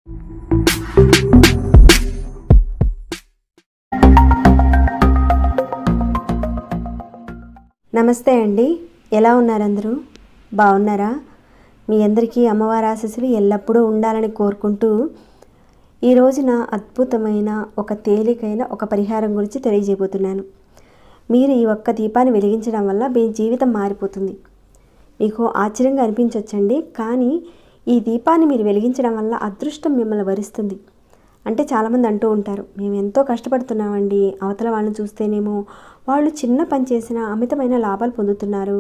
నమస్తే అండి, ఎలా ఉన్నారు అందరూ? బాగున్నారా? మీ అందరికీ అమ్మవారి ఆశీస్సులు ఎల్లప్పుడూ ఉండాలని కోరుకుంటూ ఈ రోజున అద్భుతమైన ఒక తేలికైన ఒక పరిహారం గురించి తెలియజేయబోతున్నాను. మీరు ఈ ఒక్క దీపాన్ని వెలిగించడం వల్ల మీ జీవితం మారిపోతుంది. మీకు ఆశ్చర్యంగా అనిపించవచ్చండి, కానీ ఈ దీపాన్ని మీరు వెలిగించడం వల్ల అదృష్టం మిమ్మల్ని వరిస్తుంది. అంటే చాలామంది అంటూ ఉంటారు, మేము ఎంతో కష్టపడుతున్నామండి, అవతల వాళ్ళని చూస్తేనేమో వాళ్ళు చిన్న పని చేసినా అమితమైన లాభాలు పొందుతున్నారు,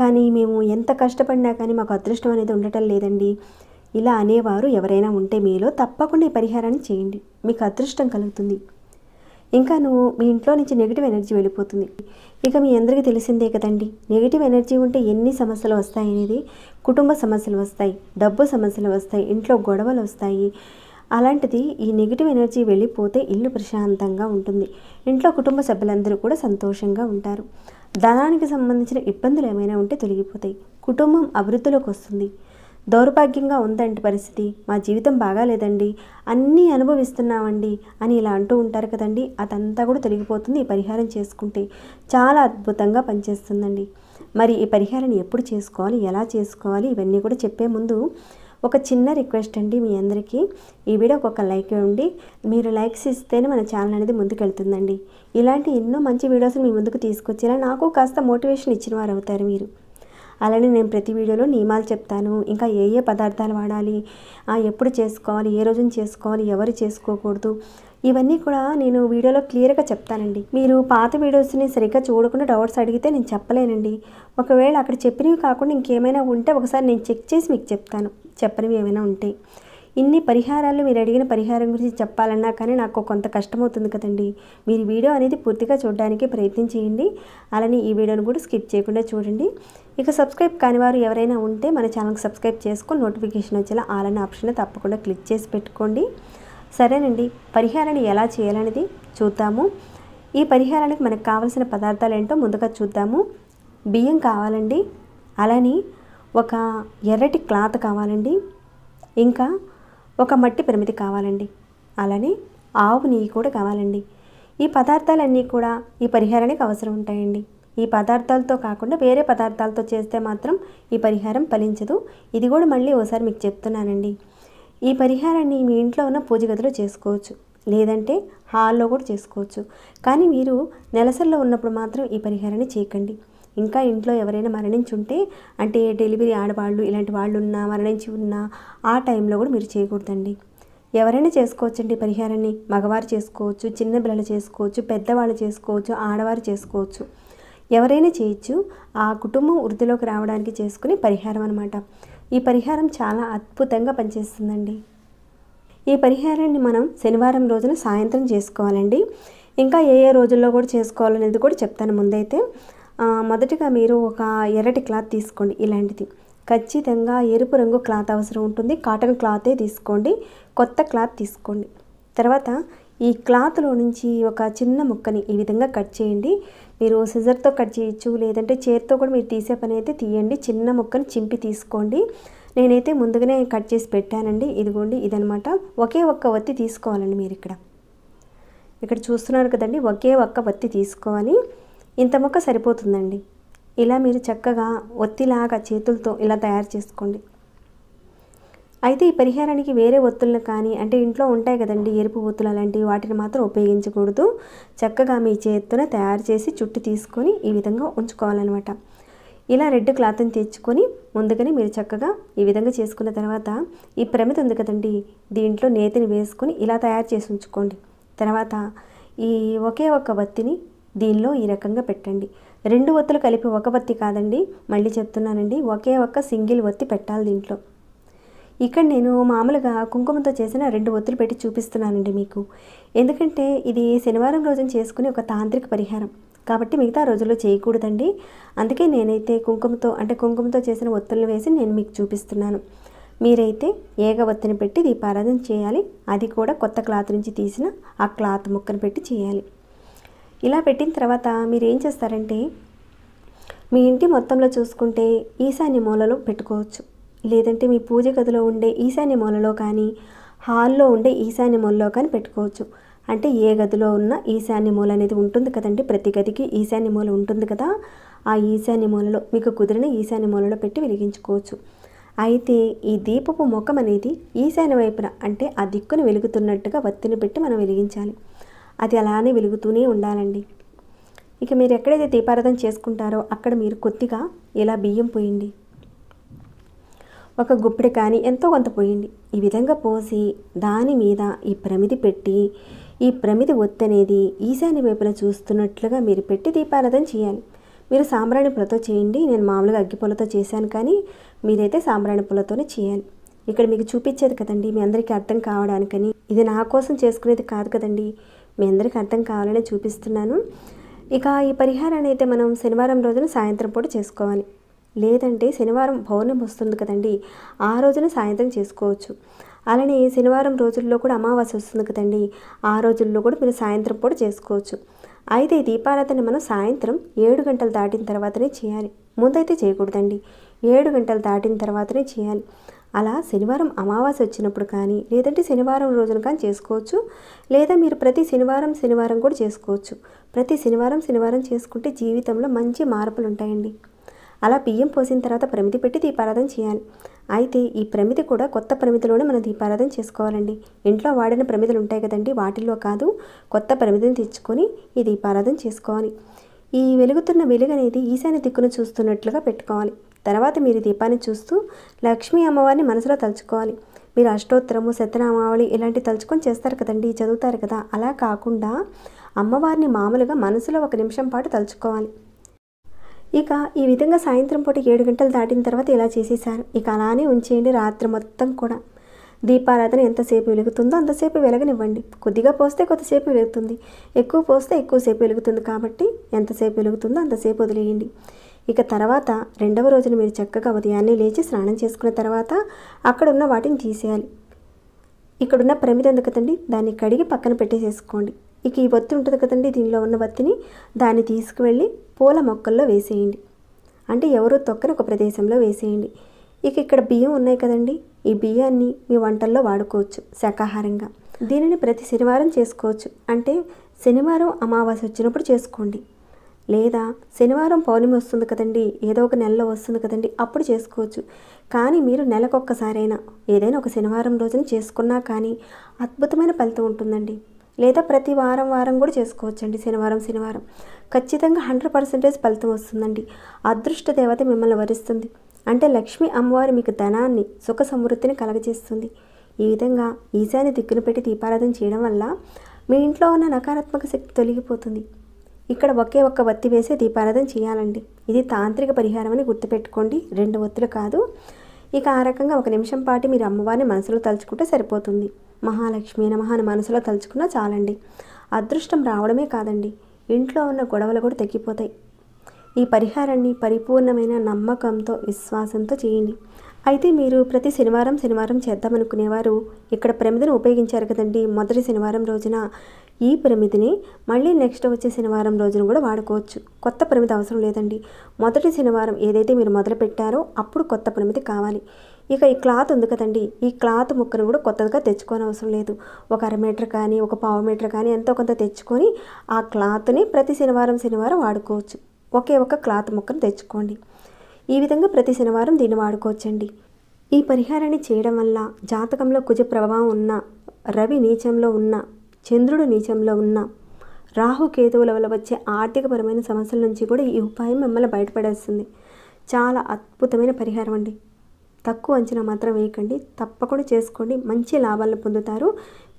కానీ మేము ఎంత కష్టపడినా కానీ మాకు అదృష్టం అనేది ఉండటం లేదండి. ఇలా అనేవారు ఎవరైనా ఉంటే మీలో తప్పకుండా ఈ పరిహారాన్ని చేయండి, మీకు అదృష్టం కలుగుతుంది. ఇంకా మీ ఇంట్లో నుంచి నెగిటివ్ ఎనర్జీ వెళ్ళిపోతుంది. ఇక మీ అందరికీ తెలిసిందే కదండి, నెగిటివ్ ఎనర్జీ ఉంటే ఎన్ని సమస్యలు వస్తాయి అనేది. కుటుంబ సమస్యలు వస్తాయి, డబ్బు సమస్యలు వస్తాయి, ఇంట్లో గొడవలు వస్తాయి. అలాంటిది ఈ నెగిటివ్ ఎనర్జీ వెళ్ళిపోతే ఇల్లు ప్రశాంతంగా ఉంటుంది, ఇంట్లో కుటుంబ సభ్యులందరూ కూడా సంతోషంగా ఉంటారు. ధనానికి సంబంధించిన ఇబ్బందులు ఏమైనా ఉంటే తొలగిపోతాయి, కుటుంబం అభివృద్ధిలోకి వస్తుంది. దౌర్భాగ్యంగా ఉందంటే పరిస్థితి, మా జీవితం బాగాలేదండి, అన్నీ అనుభవిస్తున్నామండి అని ఇలా అంటూ ఉంటారు కదండి, అదంతా కూడా తొలగిపోతుంది ఈ పరిహారం చేసుకుంటే. చాలా అద్భుతంగా పనిచేస్తుందండి. మరి ఈ పరిహారాన్ని ఎప్పుడు చేసుకోవాలి, ఎలా చేసుకోవాలి, ఇవన్నీ కూడా చెప్పే ముందు ఒక చిన్న రిక్వెస్ట్ అండి మీ అందరికీ. ఈ వీడియోకి ఒక లైక్ ఇవ్వండి. మీరు లైక్స్ ఇస్తేనే మన ఛానల్ అనేది ముందుకెళ్తుందండి. ఇలాంటి ఎన్నో మంచి వీడియోస్ మీ ముందుకు తీసుకొచ్చేలా నాకు కాస్త మోటివేషన్ ఇచ్చిన వారు అవుతారు మీరు. అలానే నేను ప్రతి వీడియోలో నియమాలు చెప్తాను, ఇంకా ఏ ఏ పదార్థాలు వాడాలి, ఎప్పుడు చేసుకోవాలి, ఏ రోజున చేసుకోవాలి, ఎవరు చేసుకోకూడదు, ఇవన్నీ కూడా నేను వీడియోలో క్లియర్గా చెప్తానండి. మీరు పాత వీడియోస్ని సరిగ్గా చూడకుండా డౌట్స్ అడిగితే నేను చెప్పలేనండి. ఒకవేళ అక్కడ చెప్పినవి కాకుండా ఇంకేమైనా ఉంటే ఒకసారి నేను చెక్ చేసి మీకు చెప్తాను, చెప్పనివి ఏమైనా ఉంటే. ఇన్ని పరిహారాలు మీరు అడిగిన పరిహారం గురించి చెప్పాలన్నా కానీ నాకు కొంత కష్టమవుతుంది కదండి. మీరు వీడియో అనేది పూర్తిగా చూడడానికి ప్రయత్నం చేయండి. అలానే ఈ వీడియోని కూడా స్కిప్ చేయకుండా చూడండి. ఇక సబ్స్క్రైబ్ కాని వారు ఎవరైనా ఉంటే మన ఛానల్కి సబ్స్క్రైబ్ చేసుకొని నోటిఫికేషన్ వచ్చేలా ఆల్ అనే ఆప్షన్ తప్పకుండా క్లిక్ చేసి పెట్టుకోండి. సరేనండి, పరిహారాన్ని ఎలా చేయాలనేది చూద్దాము. ఈ పరిహారానికి మనకు కావాల్సిన పదార్థాలు ఏంటో ముందుగా చూద్దాము. బియ్యం కావాలండి, అలానే ఒక ఎర్రటి క్లాత్ కావాలండి, ఇంకా ఒక మట్టి ప్రమిది కావాలండి, అలానే ఆవు నెయ్యి కూడా కావాలండి. ఈ పదార్థాలన్నీ కూడా ఈ పరిహారానికి అవసరం ఉంటాయండి. ఈ పదార్థాలతో కాకుండా వేరే పదార్థాలతో చేస్తే మాత్రం ఈ పరిహారం ఫలించదు. ఇది కూడా మళ్ళీ ఒకసారి మీకు చెప్తున్నానండి. ఈ పరిహారాన్ని మీ ఇంట్లో ఉన్న పూజ గదిలో చేసుకోవచ్చు, లేదంటే హాల్లో కూడా చేసుకోవచ్చు. కానీ మీరు నెలసరిలో ఉన్నప్పుడు మాత్రం ఈ పరిహారాన్ని చేయకండి. ఇంకా ఇంట్లో ఎవరైనా మరణించి ఉంటే, అంటే డెలివరీ ఆడవాళ్ళు ఇలాంటి వాళ్ళు ఉన్నా, మరణించి ఉన్నా ఆ టైంలో కూడా మీరు చేయకూడదండి. ఎవరైనా చేసుకోవచ్చండి పరిహారాన్ని. మగవారు చేసుకోవచ్చు, చిన్న పిల్లలు చేసుకోవచ్చు, పెద్దవాళ్ళు చేసుకోవచ్చు, ఆడవారు చేసుకోవచ్చు, ఎవరైనా చేయొచ్చు. ఆ కుటుంబం వృద్ధిలోకి రావడానికి చేసుకునే పరిహారం అనమాట. ఈ పరిహారం చాలా అద్భుతంగా పనిచేస్తుందండి. ఈ పరిహారాన్ని మనం శనివారం రోజున సాయంత్రం చేసుకోవాలండి. ఇంకా ఏ ఏ రోజుల్లో కూడా చేసుకోవాలనేది కూడా చెప్తాను ముందైతే. మొదటిగా మీరు ఒక ఎర్రటి క్లాత్ తీసుకోండి. ఇలాంటిది ఖచ్చితంగా ఎరుపు రంగు క్లాత్ అవసరం ఉంటుంది. కాటన్ క్లాతే తీసుకోండి, కొత్త క్లాత్ తీసుకోండి. తర్వాత ఈ క్లాత్లో నుంచి ఒక చిన్న ముక్కని ఈ విధంగా కట్ చేయండి. మీరు సిజర్తో కట్ చేయొచ్చు, లేదంటే చేతితో కూడా మీరు తీసే పని అయితే తీయండి. చిన్న ముక్కని చింపి తీసుకోండి. నేనైతే ముందుగానే కట్ చేసి పెట్టానండి. ఇదిగోండి, ఇదనమాట. ఒకే ఒక్క వత్తి తీసుకోవాలండి. మీరు ఇక్కడ చూస్తున్నారు కదండి, ఒకే ఒక్క వత్తి తీసుకోవాలి. ఇంత ముక్క సరిపోతుందండి. ఇలా మీరు చక్కగా ఒత్తిలాగా చేతులతో ఇలా తయారు చేసుకోండి. అయితే ఈ పరిహారానికి వేరే ఒత్తులను కానీ, అంటే ఇంట్లో ఉంటాయి కదండి ఎరుపు ఒత్తులు, అలాంటివి వాటిని మాత్రం ఉపయోగించకూడదు. చక్కగా మీ చేతితోనే తయారు చేసి చుట్టు తీసుకొని ఈ విధంగా ఉంచుకోవాలన్నమాట. ఇలా రెడ్ క్లాత్ని తెచ్చుకొని ముందుగానే మీరు చక్కగా ఈ విధంగా చేసుకున్న తర్వాత ఈ ప్రమిద ఉంది కదండి, దీంట్లో నేతిని వేసుకొని ఇలా తయారు చేసి ఉంచుకోండి. తర్వాత ఈ ఒకే ఒక్క వత్తిని దీనిలో ఈ రకంగా పెట్టండి. 2 ఒత్తులు కలిపి ఒక వత్తి కాదండి, మళ్ళీ చెప్తున్నానండి, ఒకే ఒక్క సింగిల్ వత్తి పెట్టాలి దీంట్లో. ఇక్కడ నేను మామూలుగా కుంకుమతో చేసిన 2 ఒత్తులు పెట్టి చూపిస్తున్నానండి మీకు. ఎందుకంటే ఇది శనివారం రోజున చేసుకునే ఒక తాంత్రిక పరిహారం కాబట్టి మిగతా రోజుల్లో చేయకూడదండి. అందుకే నేనైతే కుంకుమతో చేసిన ఒత్తులను వేసి నేను మీకు చూపిస్తున్నాను. మీరైతే ఏగ ఒత్తిని పెట్టి దీపారాధన చేయాలి. అది కూడా కొత్త క్లాత్ నుంచి తీసిన ఆ క్లాత్ ముక్కను పెట్టి చేయాలి. ఇలా పెట్టిన తర్వాత మీరు ఏం చేస్తారంటే, మీ ఇంటి మొత్తంలో చూసుకుంటే ఈశాన్య మూలలో పెట్టుకోవచ్చు, లేదంటే మీ పూజ గదిలో ఉండే ఈశాన్య మూలలో కానీ, హాల్లో ఉండే ఈశాన్య మూలలో కానీ పెట్టుకోవచ్చు. అంటే ఏ గదిలో ఉన్న ఈశాన్య మూల అనేది ఉంటుంది కదండి, ప్రతి గదికి ఈశాన్య మూల ఉంటుంది కదా, ఆ ఈశాన్య మూలలో మీకు కుదిరిన ఈశాన్య మూలలో పెట్టి వెలిగించుకోవచ్చు. అయితే ఈ దీపపు ముఖం అనేది ఈశాన్య వైపున అంటే ఆ దిక్కును వెలుగుతున్నట్టుగా వత్తిని పెట్టి మనం వెలిగించాలి. అది అలానే వెలుగుతూనే ఉండాలండి. ఇక మీరు ఎక్కడైతే దీపారాధన చేసుకుంటారో అక్కడ మీరు కొద్దిగా ఇలా బియ్యం పోయండి. ఒక గుప్పెడు కానీ ఎంతో కొంత పోయండి. ఈ విధంగా పోసి దాని మీద ఈ ప్రమిది పెట్టి ఈ ప్రమిది ఒత్తి అనేది ఈశాన్య వైపున చూస్తున్నట్లుగా మీరు పెట్టి దీపారాధన చేయాలి. మీరు సాంబ్రాణి పుల్లతో చేయండి. నేను మామూలుగా అగ్గి పుల్లతో చేశాను, కానీ మీరైతే సాంబ్రాణి పుల్లతోనే చేయాలి. ఇక్కడ మీకు చూపించేది కదండి, మీ అందరికీ అర్థం కావడానికని. ఇది నా కోసం చేసుకునేది కాదు కదండి, మీ అందరికీ అర్థం కావాలని చూపిస్తున్నాను. ఇక ఈ పరిహారాన్ని అయితే మనం శనివారం రోజున సాయంత్రం పూట చేసుకోవాలి. లేదంటే శనివారం పౌర్ణమి వస్తుంది కదండి, ఆ రోజున సాయంత్రం చేసుకోవచ్చు. అలానే శనివారం రోజుల్లో కూడా అమావాస్య వస్తుంది కదండి, ఆ రోజుల్లో కూడా మీరు సాయంత్రం పూట చేసుకోవచ్చు. అయితే ఈ దీపారాధన మనం సాయంత్రం 7 గంటలు దాటిన తర్వాతనే చేయాలి. ముందైతే చేయకూడదండి, 7 గంటలు దాటిన తర్వాతనే చేయాలి. అలా శనివారం అమావాస్య వచ్చినప్పుడు కానీ లేదంటే శనివారం రోజున కానీ చేసుకోవచ్చు. లేదా మీరు ప్రతి శనివారం కూడా చేసుకోవచ్చు. ప్రతి శనివారం చేసుకుంటే జీవితంలో మంచి మార్పులు ఉంటాయండి. అలా బియ్యం పోసిన తర్వాత ప్రమిది పెట్టి దీపారాధన చేయాలి. అయితే ఈ ప్రమిది కూడా కొత్త ప్రమిదిలోనే మనం దీపారాధన చేసుకోవాలండి. ఇంట్లో వాడిన ప్రమిదలు ఉంటాయి కదండి, వాటిల్లో కాదు, కొత్త ప్రమిదిని తెచ్చుకొని ఈ దీపారాధన చేసుకోవాలి. ఈ వెలుగుతున్న వెలుగు అనేది ఈశాన్య దిక్కును చూస్తున్నట్లుగా పెట్టుకోవాలి. తర్వాత మీరు దీపాన్ని చూస్తూ లక్ష్మీ అమ్మవారిని మనసులో తలుచుకోవాలి. మీరు అష్టోత్తరము, సత్యనామావళి ఇలాంటివి తలుచుకొని చేస్తారు కదండి, చదువుతారు కదా, అలా కాకుండా అమ్మవారిని మామూలుగా మనసులో 1 నిమిషం పాటు తలుచుకోవాలి. ఇక ఈ విధంగా సాయంత్రం పూట 7 గంటలు దాటిన తర్వాత ఇలా చేసేసారు. ఇక అలానే ఉంచేయండి రాత్రి మొత్తం కూడా. దీపారాధన ఎంతసేపు వెలుగుతుందో అంతసేపు వెలగనివ్వండి. కొద్దిగా పోస్తే కొద్దిసేపు వెలుగుతుంది, ఎక్కువ పోస్తే ఎక్కువసేపు వెలుగుతుంది. కాబట్టి ఎంతసేపు వెలుగుతుందో అంతసేపు వదిలేయండి. ఇక తర్వాత రెండవ రోజున మీరు చక్కగా ఉదయాన్నే లేచి స్నానం చేసుకున్న తర్వాత అక్కడ ఉన్న వాటిని తీసేయాలి. ఇక్కడున్న ప్రమిది ఉంది కదండి, దాన్ని కడిగి పక్కన పెట్టేసేసుకోండి. ఇక ఈ వత్తి ఉంటుంది కదండి, దీనిలో ఉన్న వత్తిని దాన్ని తీసుకువెళ్ళి పూల మొక్కల్లో వేసేయండి. అంటే ఎవరు తొక్కని ఒక ప్రదేశంలో వేసేయండి. ఇక ఇక్కడ బియ్యం ఉన్నాయి కదండి, ఈ బియ్యాన్ని మీ వంటల్లో వాడుకోవచ్చు శాకాహారంగా. దీనిని ప్రతి శనివారం చేసుకోవచ్చు. అంటే శనివారం అమావాస్య వచ్చినప్పుడు చేసుకోండి. లేదా శనివారం పౌర్ణమి వస్తుంది కదండి, ఏదో ఒక నెలలో వస్తుంది కదండి, అప్పుడు చేసుకోవచ్చు. కానీ మీరు నెలకొక్కసారైనా ఏదైనా ఒక శనివారం రోజున చేసుకున్నా కానీ అద్భుతమైన ఫలితం ఉంటుందండి. లేదా ప్రతి వారం కూడా చేసుకోవచ్చండి. శనివారం ఖచ్చితంగా 100% ఫలితం వస్తుందండి. అదృష్ట దేవత మిమ్మల్ని వరిస్తుంది. అంటే లక్ష్మీ అమ్మవారి మీకు ధనాన్ని, సుఖ సమృద్ధిని కలగజేస్తుంది. ఈ విధంగా ఈశాన్య దిక్కును పెట్టి దీపారాధన చేయడం వల్ల మీ ఇంట్లో ఉన్న నకారాత్మక శక్తి తొలగిపోతుంది. ఇక్కడ ఒకే ఒక్క వత్తి వేసే దీపారాధన చేయాలండి. ఇది తాంత్రిక పరిహారం అని గుర్తుపెట్టుకోండి, 2 ఒత్తులు కాదు. ఇక ఆ రకంగా 1 నిమిషం పాటు మీరు అమ్మవారిని మనసులో తలుచుకుంటే సరిపోతుంది. మహాలక్ష్మి నమః అని మనసులో తలుచుకున్నా చాలండి. అదృష్టం రావడమే కాదండి, ఇంట్లో ఉన్న గొడవలు కూడా తగ్గిపోతాయి. ఈ పరిహారాన్ని పరిపూర్ణమైన నమ్మకంతో, విశ్వాసంతో చేయండి. అయితే మీరు ప్రతి శనివారం చేద్దామనుకునేవారు ఇక్కడ ప్రమిదిని ఉపయోగించారు కదండి, మొదటి శనివారం రోజున ఈ ప్రమిదిని మళ్ళీ నెక్స్ట్ వచ్చే శనివారం రోజున కూడా వాడుకోవచ్చు. కొత్త ప్రమిది అవసరం లేదండి. మొదటి శనివారం ఏదైతే మీరు మొదలు పెట్టారో అప్పుడు కొత్త ప్రమిది కావాలి. ఇక ఈ క్లాత్ ఉంది కదండి, ఈ క్లాత్ ముక్కను కూడా కొత్తగా తెచ్చుకోని అవసరం లేదు. ఒక 1/2 మీటర్ కానీ ఒక 1/4 మీటర్ కానీ ఎంతో కొంత తెచ్చుకొని ఆ క్లాత్ని ప్రతి శనివారం వాడుకోవచ్చు. ఒకే ఒక క్లాత్ ముక్కను తెచ్చుకోండి. ఈ విధంగా ప్రతి శనివారం దీన్ని వాడుకోవచ్చండి. ఈ పరిహారాన్ని చేయడం వల్ల జాతకంలో కుజ ప్రభావం ఉన్న, రవి నీచంలో ఉన్న, చంద్రుడు నీచంలో ఉన్న, రాహుకేతువుల వల్ల వచ్చే ఆర్థికపరమైన సమస్యల నుంచి కూడా ఈ ఉపాయం మిమ్మల్ని బయటపడేస్తుంది. చాలా అద్భుతమైన పరిహారం అండి. తక్కువ అంచనా మాత్రం వేయకండి, తప్పకుండా చేసుకోండి, మంచి లాభాలను పొందుతారు.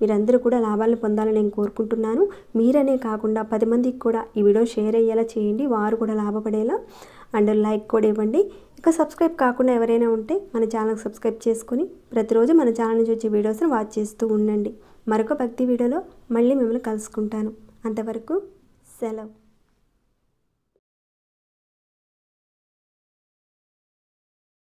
మీరందరూ కూడా లాభాలను పొందాలని నేను కోరుకుంటున్నాను. మీరనే కాకుండా 10 మందికి కూడా ఈ వీడియో షేర్ అయ్యేలా చేయండి, వారు కూడా లాభపడేలా. అండ్ లైక్ కూడా ఇవ్వండి. ఇక సబ్స్క్రైబ్ కాకుండా ఎవరైనా ఉంటే మన ఛానల్కి సబ్స్క్రైబ్ చేసుకొని ప్రతిరోజు మన ఛానల్ నుంచి వచ్చే వీడియోస్ని వాచ్ చేస్తూ ఉండండి. మరొక భక్తి వీడియోలో మళ్ళీ మిమ్మల్ని కలుసుకుంటాను. అంతవరకు సెలవు.